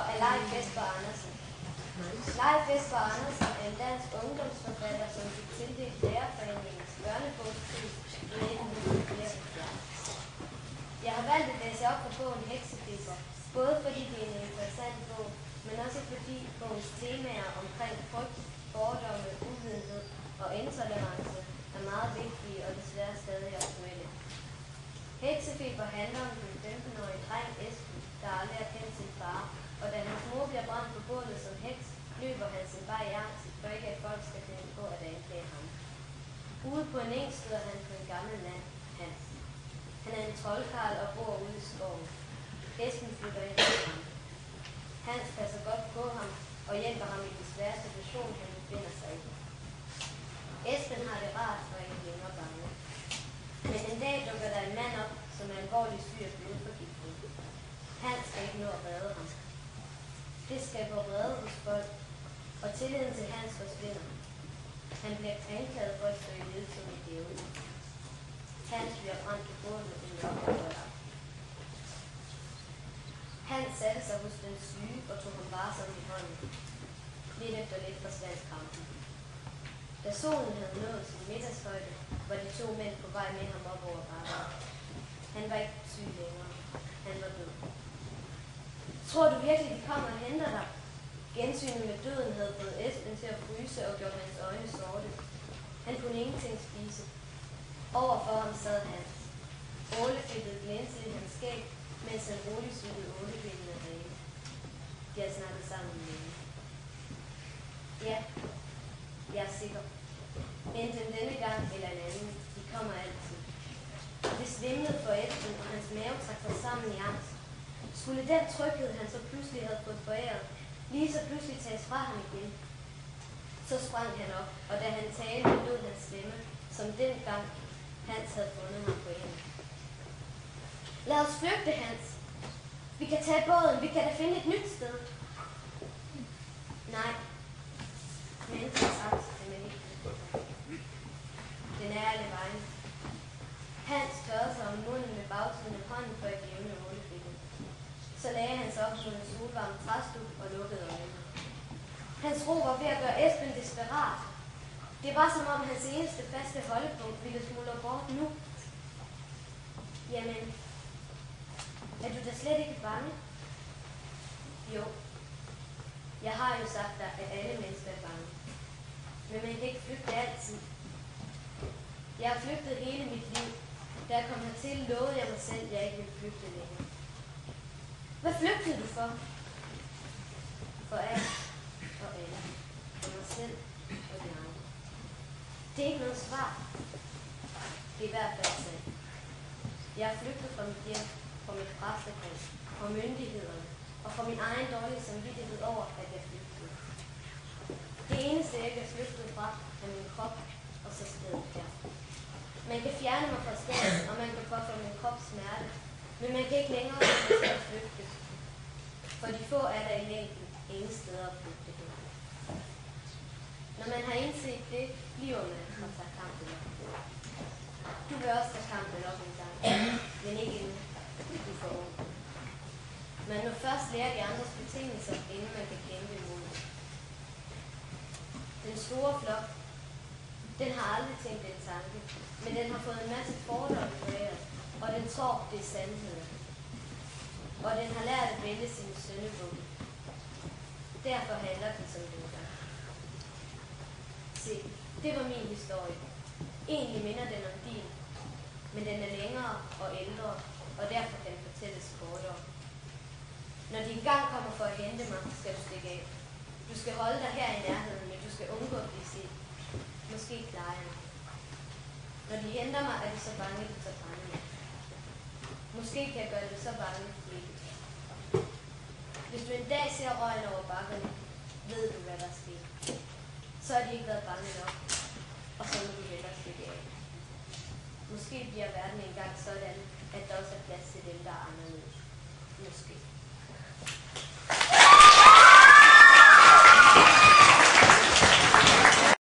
af Leif Vesper Andersen. Leif Vesper Andersen er en dansk ungdomsforfatter, som fik tildelt Lærerforeningens børnebogspris i 1974. Jeg har valgt at læse op på bogen Heksefeber, både fordi det er en interessant bog, men også fordi bogens temaer omkring frygt, fordomme, uvidenhed og intolerance er meget vigtige og desværre stadig aktuelle. Heksefeber handler om den 15-årige dreng Esben, der aldrig har kendt sin far, og da hans mor bliver brændt på bålet som heks, løber han sin vej i angst, for ikke at folk skal finde på at anklage ham. Ude på en eng støder han på en gammel mand, Hans. Han er en troldkarl og bor ude i skoven. Esben flytter ind til ham. Hans passer godt på ham og hjælper ham i den svære situation, han befinder sig i. Esben har det rart og ikke længere bange. Men en dag dukker der en mand op, som er alvorligt syg af blodforgiftning. Hans skal ikke nå at redde ham. Det skaber vrede hos folk, og tilliden til Hans forsvinder. Han bliver anklaget for at stå i led som en djævel. Hans bliver brændt på bålet i mørke. Hans satte sig hos den syge og tog ham varsomt i hånden. Lidt efter lidt forsvandt kampen. Da solen havde nået sin middagshøjde, var de to mænd på vej med ham op over bakken. Han var ikke syg længere. Han var død. Tror du virkelig, de kommer og henter dig? Gensynet med døden havde fået Esben til at fryse og gjort hans øjne sorte. Han kunne ingenting spise. Overfor ham sad Hans. Ålefedtet glænsede i hans skæg, mens han roligt suttede ålefedten af rene. De har snakket sammen med hende. Ja, jeg er sikker. Enten denne gang eller en anden, de kommer altid. Det svimlede for Esben, og hans mave trak sig sammen i angst. Skulle den tryghed, han så pludselig havde fået foræret, lige så pludselig tages fra ham igen? Så sprang han op, og da han talte, lød hans stemme, som dengang Hans havde fundet ham på enden. Lad os flygte, Hans. Vi kan tage båden, vi kan da finde et nyt sted. Nej. Menneskets angst kan man ikke flygte. Den er alle vejen. Hans tørrede sig om munden med bagsiden af hånden for at jævne ålefedten. Så lagde han sig op mod en solvarm træstub og lukkede øjnene. Hans ro var ved at gøre Esben desperat. Det var som om hans eneste faste holdepunkt ville smuldre bort nu. Jamen, er du da slet ikke bange? Jo. Jeg har jo sagt dig, at alle mennesker er bange. Men man kan ikke flygte altid. Jeg har flygtet hele mit liv. Da jeg kom hertil, lovede jeg mig selv, at jeg ikke ville flygte længere. Hvad flygtede du for? For alt og alle. For mig selv og de andre. Det er ikke noget svar. Det er i hvert fald sandt. Jeg er flygtet fra mit hjem, fra mit præstekreds, fra myndighederne og fra min egen dårlige samvittighed over, at jeg flygtede. Det eneste, jeg ikke er flygtet fra, er min krop og så stedet her. Man kan fjerne mig fra stedet, og man kan påføre min krop smerte, men man kan ikke længere flygte. For de få er der i længden ingen steder at flygte hen. Når man har indset det, bliver man og tager kampen op. Du vil også tage kampen op en gang, men ikke inden du får ung. Man må først lære de andres betingelser, inden man kan kæmpe imod. Den store flok, den har aldrig tænkt en tanke, men den har fået en masse fordomme foræret, og den tror, det er sandheden. Og den har lært at vælge sine syndebukke. Derfor handler den, som den gør. Se, det var min historie. Egentlig minder den om din, men den er længere og ældre, og derfor kan den fortælles kortere. Når de engang kommer for at hente mig, skal du stikke af. Du skal holde dig her i nærheden, men du skal undgå at blive set. Måske klarer jeg mig. Når de henter mig, er de så bange, at de tager bange med. Måske kan jeg gøre det så bange, ikke. Hvis du en dag ser røgen over bakkerne, ved du, hvad der sker. Så har de ikke været bange nok, og så må du hellere stikke af. Måske bliver verden engang sådan, at der også er plads til dem, der er anderledes. Måske.